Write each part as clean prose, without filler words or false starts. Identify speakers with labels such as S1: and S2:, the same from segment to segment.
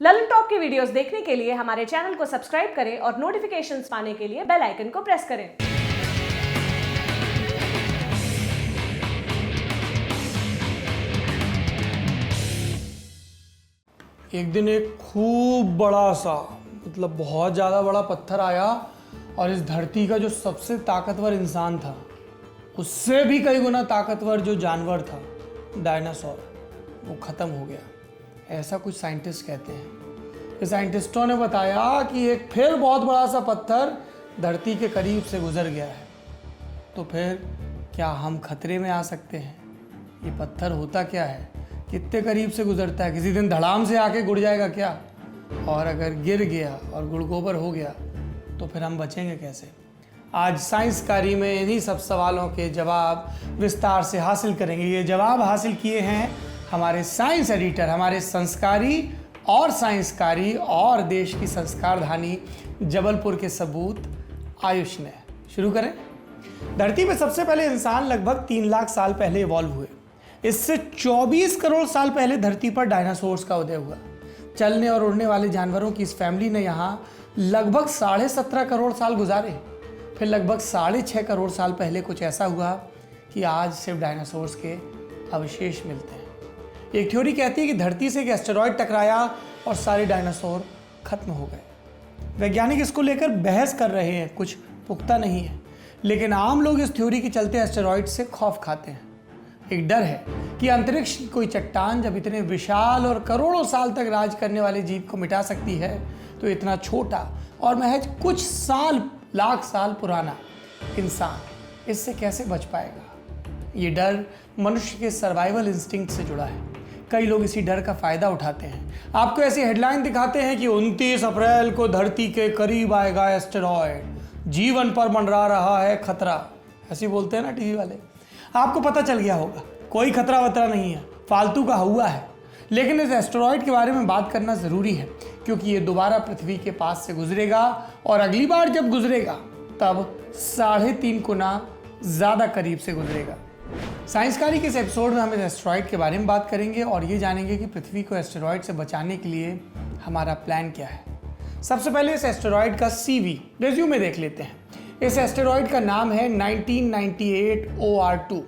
S1: Lalan top की videos देखने के लिए हमारे चैनल को सब्सक्राइब करें और नोटिफिकेशंस पाने के लिए बेल आइकन को प्रेस करें।
S2: एक दिन एक खूब बड़ा सा बहुत ज़्यादा बड़ा पत्थर आया और इस धरती का जो सबसे ताकतवर इंसान था उससे भी कई गुना ताकतवर जो जानवर था डायनासोर, वो ख़त्म हो गया। ऐसा कुछ साइंटिस्ट कहते हैं। ये साइंटिस्टों ने बताया कि एक फिर बहुत बड़ा सा पत्थर धरती के करीब से गुजर गया है। तो फिर क्या हम खतरे में आ सकते हैं? ये पत्थर होता क्या है, कितने करीब से गुजरता है? किसी दिन धड़ाम से आके गुड़ जाएगा क्या? और अगर गिर गया और गुड़ गोबर हो गया तो फिर हम बचेंगे कैसे? आज साइंसकारी में इन्हीं सब सवालों के जवाब विस्तार से हासिल करेंगे। ये जवाब हासिल किए हैं हमारे साइंस एडिटर, हमारे संस्कारी और साइंसकारी और देश की संस्कारधानी जबलपुर के सबूत आयुष ने। शुरू करें। धरती पर सबसे पहले इंसान लगभग 3 लाख साल पहले इवॉल्व हुए। इससे 24 करोड़ साल पहले धरती पर डायनासोर्स का उदय हुआ। चलने और उड़ने वाले जानवरों की इस फैमिली ने यहाँ लगभग 17.5 करोड़ साल गुजारे। फिर लगभग 6.5 करोड़ साल पहले कुछ ऐसा हुआ कि आज सिर्फ डायनासोर्स के अवशेष मिलते हैं। एक थ्योरी कहती है कि धरती से एक एस्टेरॉयड टकराया और सारे डायनासोर खत्म हो गए। वैज्ञानिक इसको लेकर बहस कर रहे हैं, कुछ पुख्ता नहीं है, लेकिन आम लोग इस थ्योरी के चलते एस्टेरॉयड से खौफ खाते हैं। एक डर है कि अंतरिक्ष की कोई चट्टान जब इतने विशाल और करोड़ों साल तक राज करने वाले जीव को मिटा सकती है तो इतना छोटा और महज कुछ साल, लाख साल पुराना इंसान इससे कैसे बच पाएगा? ये डर मनुष्य के सर्वाइवल इंस्टिंक्ट से जुड़ा है। कई लोग इसी डर का फायदा उठाते हैं। आपको ऐसी हेडलाइन दिखाते हैं कि 29 अप्रैल को धरती के करीब आएगा एस्टेरॉयड, जीवन पर मंडरा रहा है खतरा। ऐसे बोलते हैं ना टीवी वाले। आपको पता चल गया होगा कोई खतरा वतरा नहीं है, फालतू का हुआ है। लेकिन इस एस्टेरॉयड के बारे में बात करना ज़रूरी है क्योंकि ये दोबारा पृथ्वी के पास से गुजरेगा और अगली बार जब गुजरेगा तब 3.5 गुना ज़्यादा करीब से गुजरेगा। साइंसकारी के इस एपिसोड में हम इस एस्टेरॉयड के बारे में बात करेंगे और ये जानेंगे कि पृथ्वी को एस्टेरॉयड से बचाने के लिए हमारा प्लान क्या है। सबसे पहले इस एस्टेरॉयड का CV रिज्यूमे देख लेते हैं। इस एस्टेरॉयड का नाम है 1998 OR2।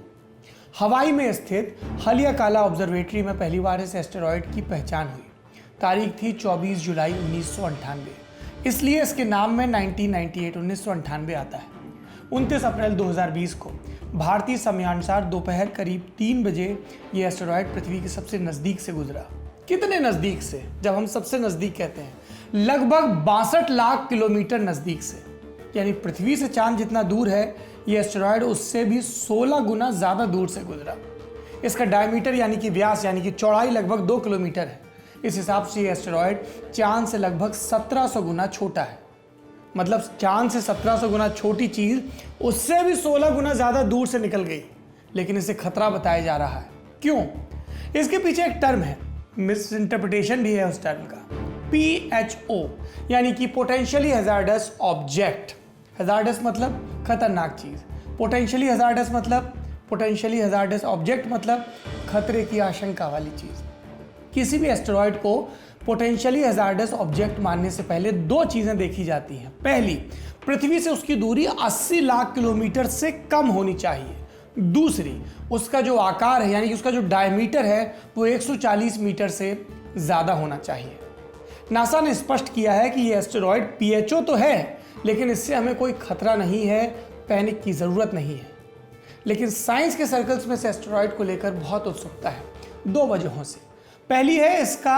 S2: हवाई में स्थित हलियाकाला ऑब्जर्वेटरी में पहली बार इस एस्टेरॉयड की पहचान हुई। तारीख थी 24 जुलाई 1998, इसलिए इसके नाम में 1998 आता है। 29 अप्रैल 2020 को भारतीय समयानुसार दोपहर करीब 3 बजे ये एस्टेरॉयड पृथ्वी के सबसे नज़दीक से गुजरा। कितने नज़दीक से? जब हम सबसे नज़दीक कहते हैं लगभग 62 लाख किलोमीटर नज़दीक से। यानी पृथ्वी से चांद जितना दूर है ये एस्टेरॉयड उससे भी 16 गुना ज़्यादा दूर से गुजरा। इसका डायमीटर यानी कि व्यास यानी कि चौड़ाई लगभग 2 किलोमीटर है। इस हिसाब से ये एस्टेरॉयड चांद से लगभग 1700 गुना छोटा है। मतलब चांद से 1700 गुना छोटी चीज़ उससे भी 16 गुना ज़्यादा दूर से निकल गई, लेकिन इसे खतरा बताया जा रहा है। क्यों? इसके पीछे एक टर्म है, मिस इंटरप्रिटेशन भी है उस टर्म का, PHO यानी कि पोटेंशियली हैजार्डस ऑब्जेक्ट। हैजार्डस मतलब खतरनाक चीज़, पोटेंशियली हैजार्डस मतलब पोटेंशियली हैजार्डस ऑब्जेक्ट मतलब खतरे की आशंका वाली चीज़। किसी भी एस्टेरॉयड को पोटेंशियली हैजार्डस ऑब्जेक्ट मानने से पहले 2 चीज़ें देखी जाती हैं। पहली, पृथ्वी से उसकी दूरी 80 लाख किलोमीटर से कम होनी चाहिए। दूसरी, उसका जो आकार है यानी कि उसका जो डायमीटर है वो 140 मीटर से ज़्यादा होना चाहिए। नासा ने स्पष्ट किया है कि ये एस्टेरॉयड PHO तो है, लेकिन इससे हमें कोई खतरा नहीं है, पैनिक की ज़रूरत नहीं है। लेकिन साइंस के सर्कल्स में इस एस्टेरॉयड को लेकर बहुत उत्सुकता है 2 वजहों से। पहली है इसका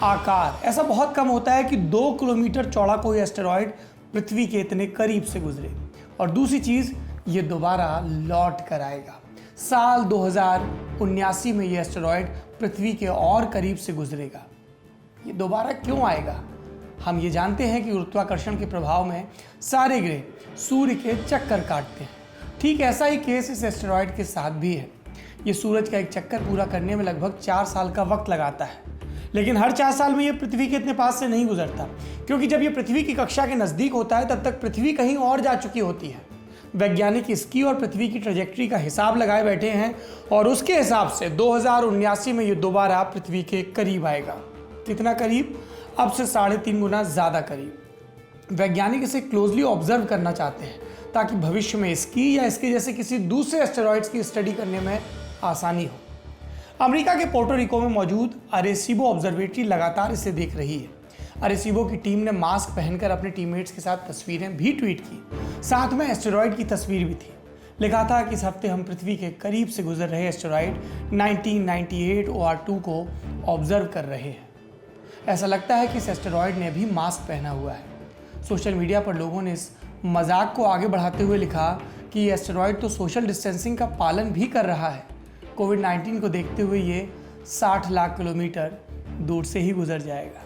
S2: आकार। ऐसा बहुत कम होता है कि 2 किलोमीटर चौड़ा कोई एस्टेरॉयड पृथ्वी के इतने करीब से गुजरे। और दूसरी चीज़, ये दोबारा लौट कर आएगा। साल 2079 में ये एस्टेरॉयड पृथ्वी के और करीब से गुजरेगा। ये दोबारा क्यों आएगा? हम ये जानते हैं कि गुरुत्वाकर्षण के प्रभाव में सारे ग्रह सूर्य के चक्कर काटते हैं। ठीक ऐसा ही केस इस एस्टेरॉयड के साथ भी है। ये सूरज का एक चक्कर पूरा करने में लगभग 4 साल का वक्त लगाता है, लेकिन हर 4 साल में ये पृथ्वी के इतने पास से नहीं गुजरता, क्योंकि जब ये पृथ्वी की कक्षा के नज़दीक होता है तब तक पृथ्वी कहीं और जा चुकी होती है। वैज्ञानिक इसकी और पृथ्वी की ट्रैजेक्टरी का हिसाब लगाए बैठे हैं और उसके हिसाब से 2079 में ये दोबारा पृथ्वी के करीब आएगा। कितना करीब? अब से 3.5 गुना ज़्यादा करीब। वैज्ञानिक इसे क्लोजली ऑब्जर्व करना चाहते हैं ताकि भविष्य में इसकी या इसके जैसे किसी दूसरे एस्टेरॉइड्स की स्टडी करने में आसानी हो। अमेरिका के पोर्टो रिको में मौजूद अरेसीबो ऑब्जर्वेटरी लगातार इसे देख रही है। अरेसीबो की टीम ने मास्क पहनकर अपने टीममेट्स के साथ तस्वीरें भी ट्वीट की, साथ में एस्टेरॉइड की तस्वीर भी थी। लिखा था कि इस हफ्ते हम पृथ्वी के करीब से गुजर रहे एस्टेरॉइड 1998 OR2 को ऑब्जर्व कर रहे हैं। ऐसा लगता है कि इस एस्टेरॉइड ने भी मास्क पहना हुआ है। सोशल मीडिया पर लोगों ने इस मजाक को आगे बढ़ाते हुए लिखा कि ये एस्टेरॉइड तो सोशल डिस्टेंसिंग का पालन भी कर रहा है। कोविड-19 को देखते हुए ये 60 लाख किलोमीटर दूर से ही गुजर जाएगा।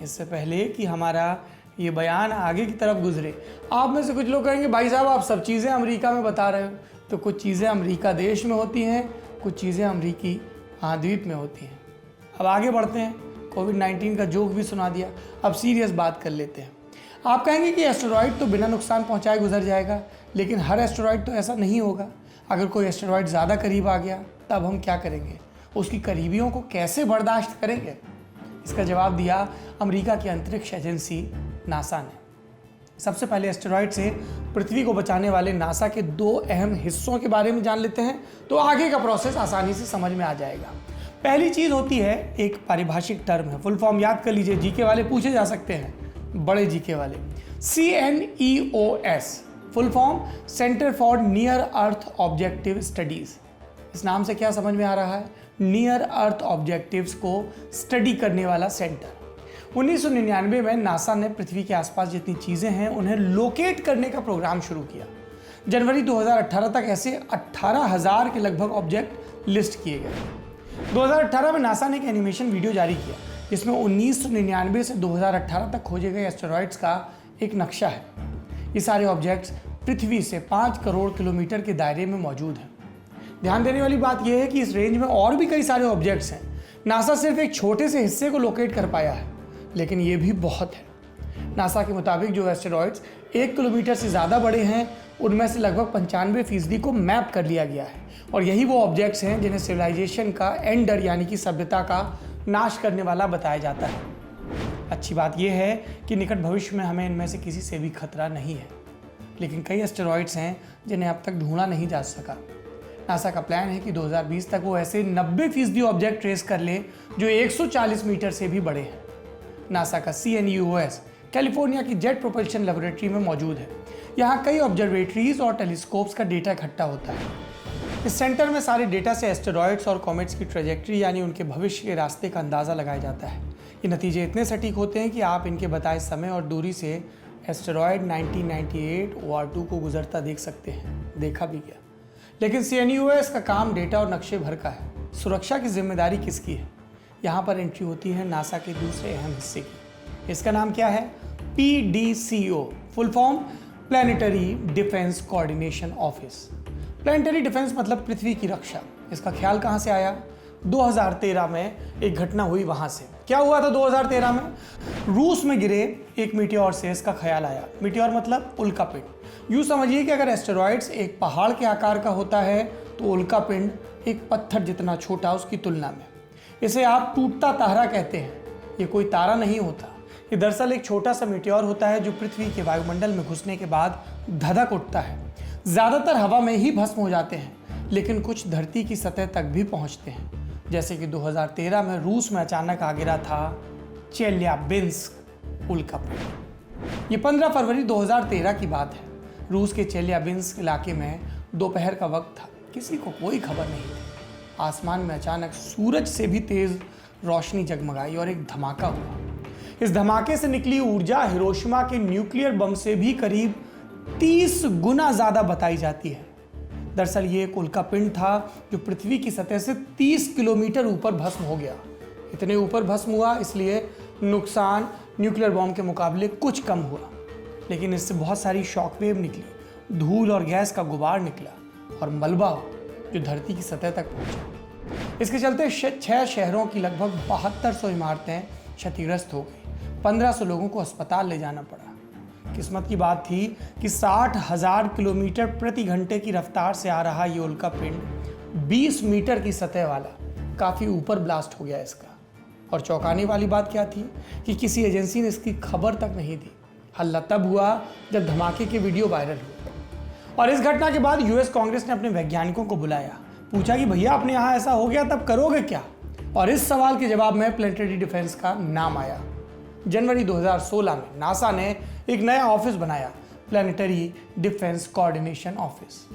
S2: इससे पहले कि हमारा ये बयान आगे की तरफ गुजरे, आप में से कुछ लोग कहेंगे भाई साहब आप सब चीज़ें अमेरिका में बता रहे हो। तो कुछ चीज़ें अमेरिका देश में होती हैं, कुछ चीज़ें अमेरिकी महाद्वीप में होती हैं। अब आगे बढ़ते हैं। कोविड-19 का जोक भी सुना दिया, अब सीरियस बात कर लेते हैं। आप कहेंगे कि एस्टेरॉइड तो बिना नुकसान पहुंचाए गुजर जाएगा, लेकिन हर एस्टेरॉइड तो ऐसा नहीं होगा। अगर कोई एस्टेरॉइड ज़्यादा करीब आ गया तब हम क्या करेंगे, उसकी करीबियों को कैसे बर्दाश्त करेंगे? इसका जवाब दिया अमेरिका की अंतरिक्ष एजेंसी नासा ने। सबसे पहले एस्टेरॉइड से पृथ्वी को बचाने वाले नासा के 2 अहम हिस्सों के बारे में जान लेते हैं, तो आगे का प्रोसेस आसानी से समझ में आ जाएगा। पहली चीज़ होती है एक पारिभाषिक टर्म है, फुल फॉर्म याद कर लीजिए, जीके वाले पूछे जा सकते हैं, बड़े जीके वाले। CNEOS full form centre for near earth objective studies. इस नाम से क्या समझ में आ रहा है? नियर अर्थ ऑब्जेक्टिव्स को स्टडी करने वाला सेंटर। 1999 में नासा ने पृथ्वी के आसपास जितनी चीज़ें हैं उन्हें लोकेट करने का प्रोग्राम शुरू किया। जनवरी 2018 तक ऐसे 18,000 के लगभग ऑब्जेक्ट लिस्ट किए गए। 2018 में नासा ने एक एनिमेशन वीडियो जारी किया जिसमें 1999 से 2018 तक खोजे गए एस्टेरॉइड्स का एक नक्शा है। ये सारे ऑब्जेक्ट्स पृथ्वी से 5 करोड़ किलोमीटर के दायरे में मौजूद हैं। ध्यान देने वाली बात यह है कि इस रेंज में और भी कई सारे ऑब्जेक्ट्स हैं। नासा सिर्फ एक छोटे से हिस्से को लोकेट कर पाया है, लेकिन ये भी बहुत है। नासा के मुताबिक जो एस्टेरॉइड्स 1 किलोमीटर से ज़्यादा बड़े हैं उनमें से लगभग 95% को मैप कर लिया गया है, और यही वो ऑब्जेक्ट्स हैं जिन्हें सिविलाइजेशन का एंडर यानी कि सभ्यता का नाश करने वाला बताया जाता है। अच्छी बात यह है कि निकट भविष्य में हमें इनमें से किसी से भी खतरा नहीं है, लेकिन कई एस्टेरॉइड्स हैं जिन्हें अब तक ढूंढा नहीं जा सका। नासा का प्लान है कि 2020 तक वो ऐसे 90% ऑब्जेक्ट ट्रेस कर ले जो 140 मीटर से भी बड़े हैं। नासा का CNEOS कैलिफोर्निया की जेट प्रोपल्शन लेबोरेटरी में मौजूद है। यहाँ कई ऑब्जर्वेटरीज और टेलीस्कोप्स का डेटा इकट्ठा होता है। इस सेंटर में सारे डेटा से एस्टेरॉइड्स और कॉमेट्स की ट्रेजेक्ट्री यानी उनके भविष्य के रास्ते का अंदाज़ा लगाया जाता है। ये नतीजे इतने सटीक होते हैं कि आप इनके बताए समय और दूरी से एस्टेरॉइड 1998 OR2 को गुजरता देख सकते हैं। देखा भी गया। लेकिन CNEOS का काम डेटा और नक्शे भर का है। सुरक्षा की जिम्मेदारी किसकी है? यहाँ पर एंट्री होती है नासा के दूसरे अहम हिस्से की। इसका नाम क्या है? PDCO full form planetary defence coordination office. Planetary defence मतलब पृथ्वी की रक्षा। इसका ख्याल कहाँ से आया? 2013 में एक घटना हुई वहाँ से। क्या हुआ था 2013 में? रूस में गिरे एक मीटियोर से इसका ख्याल आया। मीटियोर मतलब उल्कापिंड। यूँ समझिए कि अगर एस्टेरॉइड्स एक पहाड़ के आकार का होता है तो उल्कापिंड एक पत्थर जितना छोटा उसकी तुलना में। इसे आप टूटता तारा कहते हैं। ये कोई तारा नहीं होता, ये दरअसल एक छोटा सा मीटियोर होता है जो पृथ्वी के वायुमंडल में घुसने के बाद धधक उठता है। ज़्यादातर हवा में ही भस्म हो जाते हैं, लेकिन कुछ धरती की सतह तक भी पहुंचते हैं। जैसे कि 2013 में रूस में अचानक आ गिरा था चेल्याबिंस्क उल्कापिंड। ये 15 फरवरी 2013 की बात है। रूस के चेल्याबिंस्क इलाके में दोपहर का वक्त था। किसी को कोई खबर नहीं थी। आसमान में अचानक सूरज से भी तेज रोशनी जगमगाई और एक धमाका हुआ। इस धमाके से निकली ऊर्जा हिरोशिमा के न्यूक्लियर बम से भी करीब 30 गुना ज़्यादा बताई जाती है। दरअसल ये एक उल्कापिंड था जो पृथ्वी की सतह से 30 किलोमीटर ऊपर भस्म हो गया। इतने ऊपर भस्म हुआ इसलिए नुकसान न्यूक्लियर बम के मुकाबले कुछ कम हुआ, लेकिन इससे बहुत सारी शॉकवेव निकली, धूल और गैस का गुबार निकला और मलबा जो धरती की सतह तक पहुंचा। इसके चलते 6 शहरों की लगभग 7200 इमारतें क्षतिग्रस्त हो गई। 1500 लोगों को अस्पताल ले जाना पड़ा। किस्मत की बात थी कि 60,000 किलोमीटर प्रति घंटे की रफ्तार से आ रहा ये उल्कापिंड 20 मीटर की सतह वाला काफ़ी ऊपर ब्लास्ट हो गया इसका। और चौंकाने वाली बात क्या थी कि किसी एजेंसी ने इसकी खबर तक नहीं दी। हल्ला तब हुआ जब धमाके के वीडियो वायरल हुए और इस घटना के बाद यूएस कांग्रेस ने अपने वैज्ञानिकों को बुलाया, पूछा कि भैया अपने यहाँ ऐसा हो गया तब करोगे क्या। और इस सवाल के जवाब में प्लैनेटरी डिफेंस का नाम आया। जनवरी 2016 में नासा ने एक नया ऑफिस बनाया, planetary defence coordination office.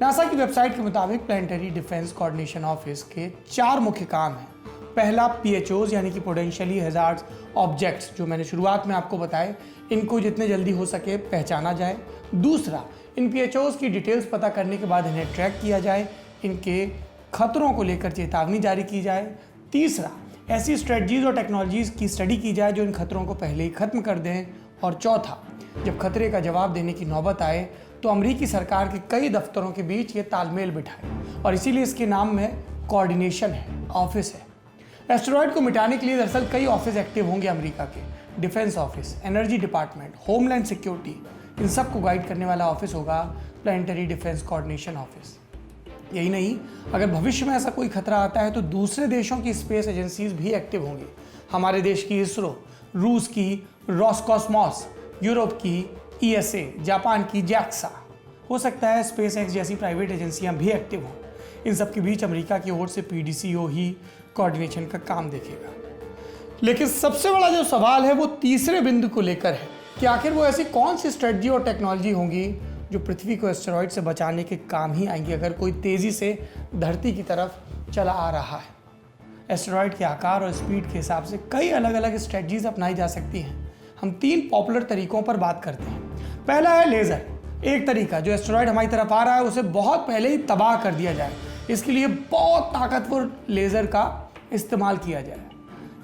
S2: NASA की वेबसाइट के मुताबिक प्लैनेटरी डिफेंस कोऑर्डिनेशन ऑफिस के 4 मुख्य काम हैं। पहला PHOs यानी कि पोटेंशियली हैजार्ड्स ऑब्जेक्ट्स, जो मैंने शुरुआत में आपको बताए, इनको जितने जल्दी हो सके पहचाना जाए। दूसरा, इन PHOs की डिटेल्स पता करने के बाद इन्हें ट्रैक किया जाए, इनके खतरों को लेकर चेतावनी जारी की जाए। तीसरा, ऐसी स्ट्रेटजीज और टेक्नोलॉजीज की स्टडी की जाए जो इन खतरों को पहले ही खत्म कर दें। और चौथा, जब खतरे का जवाब देने की नौबत आए तो अमेरिकी सरकार के कई दफ्तरों के बीच ये तालमेल बिठाए, और इसीलिए इसके नाम में कोऑर्डिनेशन है, ऑफिस है। एस्टेरॉयड को मिटाने के लिए दरअसल कई ऑफिस एक्टिव होंगे अमेरिका के। Defence office, energy department, homeland security, इन सबको गाइड करने वाला ऑफिस होगा प्लैनेटरी डिफेंस कोऑर्डिनेशन ऑफिस। यही नहीं, अगर भविष्य में ऐसा कोई खतरा आता है तो दूसरे देशों की स्पेस एजेंसीज भी एक्टिव होंगी। हमारे देश की इसरो, रूस की रोसकॉस्मोस, यूरोप की ESA, जापान की JAXA, हो सकता है SpaceX जैसी प्राइवेट एजेंसियां भी एक्टिव हों। इन सब के बीच अमेरिका की ओर से PDCO ही कोऑर्डिनेशन का काम देखेगा। लेकिन सबसे बड़ा जो सवाल है वो तीसरे बिंदु को लेकर है कि आखिर वो ऐसी कौन सी स्ट्रेटजी और टेक्नोलॉजी होंगी जो पृथ्वी को एस्टेरॉयड से बचाने के काम ही आएंगी अगर कोई तेज़ी से धरती की तरफ चला आ रहा है। एस्टेरॉयड के आकार और स्पीड के हिसाब से कई अलग अलग स्ट्रेटजीज अपनाई जा सकती हैं। हम 3 पॉपुलर तरीकों पर बात करते हैं। पहला है लेज़र। एक तरीका, जो एस्टेरॉयड हमारी तरफ आ रहा है उसे बहुत पहले ही तबाह कर दिया जाए। इसके लिए बहुत ताकतवर लेज़र का इस्तेमाल किया जाए।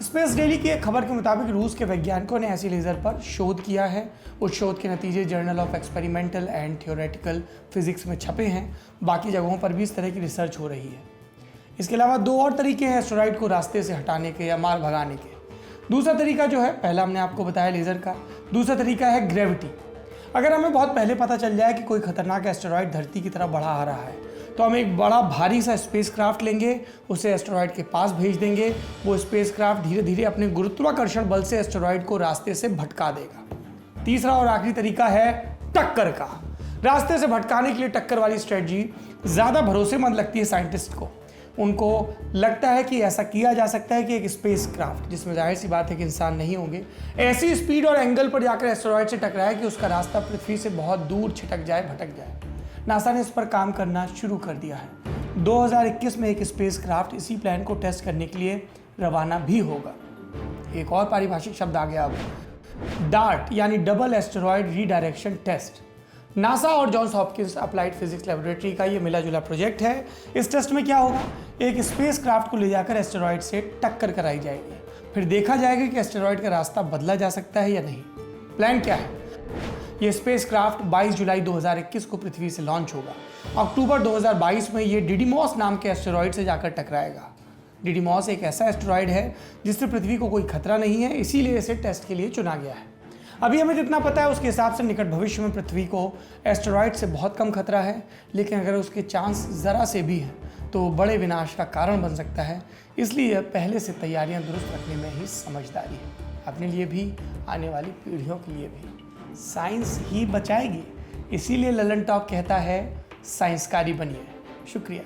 S2: स्पेस डेली की एक खबर के मुताबिक रूस के वैज्ञानिकों ने ऐसी लेज़र पर शोध किया है। उस शोध के नतीजे journal of experimental and theoretical physics में छपे हैं। बाकी जगहों पर भी इस तरह की रिसर्च हो रही है। इसके अलावा 2 और तरीके हैं एस्टेरॉयड को रास्ते से हटाने के या मार भगाने के। दूसरा तरीका जो है, पहला हमने आपको बताया लेज़र का, दूसरा तरीका है ग्रेविटी। अगर हमें बहुत पहले पता चल जाए कि कोई खतरनाक एस्टेरॉयड धरती की तरफ बढ़ा आ रहा है तो हम एक बड़ा भारी सा स्पेसक्राफ्ट लेंगे, उसे एस्टेरॉयड के पास भेज देंगे। वो स्पेसक्राफ्ट धीरे धीरे अपने गुरुत्वाकर्षण बल से एस्टेरॉयड को रास्ते से भटका देगा। तीसरा और आखिरी तरीका है टक्कर का। रास्ते से भटकाने के लिए टक्कर वाली स्ट्रेटजी ज़्यादा भरोसेमंद लगती है साइंटिस्ट को। उनको लगता है कि ऐसा किया जा सकता है कि एक स्पेसक्राफ्ट, जिसमें जाहिर सी बात है कि इंसान नहीं होंगे, ऐसी स्पीड और एंगल पर जाकर एस्टेरॉयड से टकराए कि उसका रास्ता पृथ्वी से बहुत दूर छिटक जाए, भटक जाए। नासा ने इस पर काम करना शुरू कर दिया है। 2021 में एक स्पेसक्राफ्ट इसी प्लान को टेस्ट करने के लिए रवाना भी होगा। एक और पारिभाषिक शब्द आ गया अब, डार्ट यानी double asteroid redirection test. NASA और Johns Hopkins applied physics laboratory का ये मिला जुला प्रोजेक्ट है। इस टेस्ट में क्या होगा, एक स्पेसक्राफ्ट को ले जाकर एस्टेरॉयड से टक्कर कराई जाएगी, फिर देखा जाएगा कि एस्टेरॉयड का रास्ता बदला जा सकता है या नहीं। प्लान क्या है, ये स्पेसक्राफ्ट 22 जुलाई 2021 को पृथ्वी से लॉन्च होगा। अक्टूबर 2022 में ये डिडीमॉस नाम के एस्टेरॉयड से जाकर टकराएगा। डिडीमॉस एक ऐसा एस्टेरॉयड है जिससे पृथ्वी को कोई खतरा नहीं है, इसीलिए इसे टेस्ट के लिए चुना गया है। अभी हमें जितना पता है उसके हिसाब से निकट भविष्य में पृथ्वी को एस्टेरॉयड से बहुत कम खतरा है, लेकिन अगर उसके चांस ज़रा से भी हैं तो बड़े विनाश का कारण बन सकता है। इसलिए पहले से तैयारियां दुरुस्त रखने में ही समझदारी है, अपने लिए भी, आने वाली पीढ़ियों के लिए भी। साइंस ही बचाएगी, इसीलिए ललन टॉप कहता है साइंसकारी बनिए। शुक्रिया।